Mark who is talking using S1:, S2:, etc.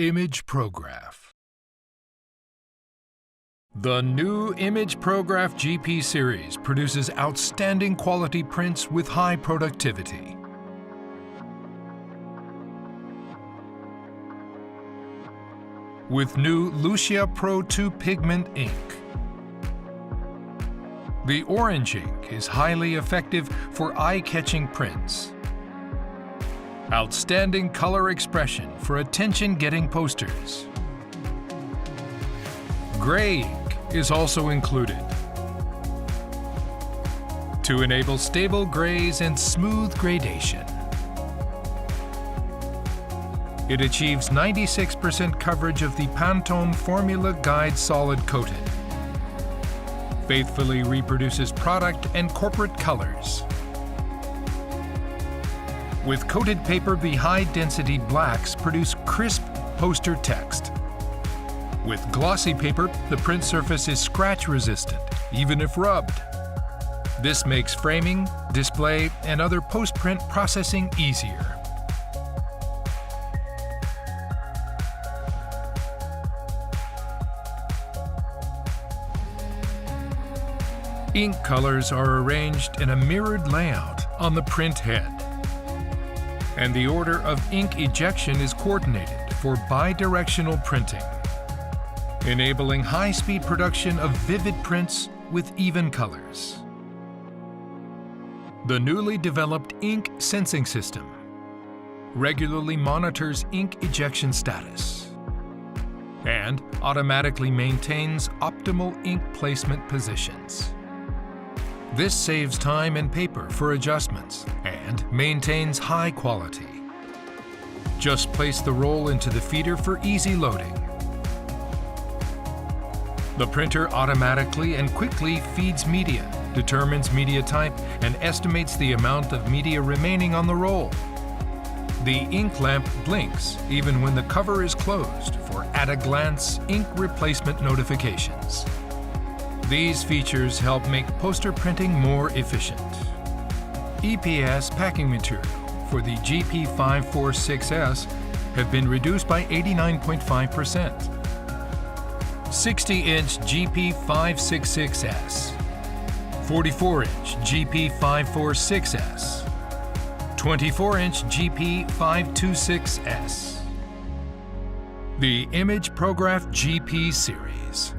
S1: imagePROGRAF. The new imagePROGRAF GP series produces outstanding quality prints with high productivity. With new Lucia Pro 2 pigment ink. The orange ink is highly effective for eye-catching prints. Outstanding color expression for attention-getting posters. Gray ink is also included to enable stable grays and smooth gradation. It achieves 96% coverage of the Pantone Formula Guide Solid Coated. Faithfully reproduces product and corporate colors. With coated paper, the high-density blacks produce crisp poster text. With glossy paper, the print surface is scratch-resistant, even if rubbed. This makes framing, display, and other post-print processing easier. Ink colors are arranged in a mirrored layout on the print head. And the order of ink ejection is coordinated for bidirectional printing, enabling high-speed production of vivid prints with even colors. The newly developed ink sensing system regularly monitors ink ejection status and automatically maintains optimal ink placement positions. This saves time and paper for adjustments and maintains high quality. Just place the roll into the feeder for easy loading. The printer automatically and quickly feeds media, determines media type, and estimates the amount of media remaining on the roll. The ink lamp blinks even when the cover is closed for at-a-glance ink replacement notifications. These features help make poster printing more efficient. EPS packing material for the GP546S have been reduced by 89.5%. 60-inch GP566S, 44-inch GP546S, 24-inch GP526S. The imagePROGRAF GP series.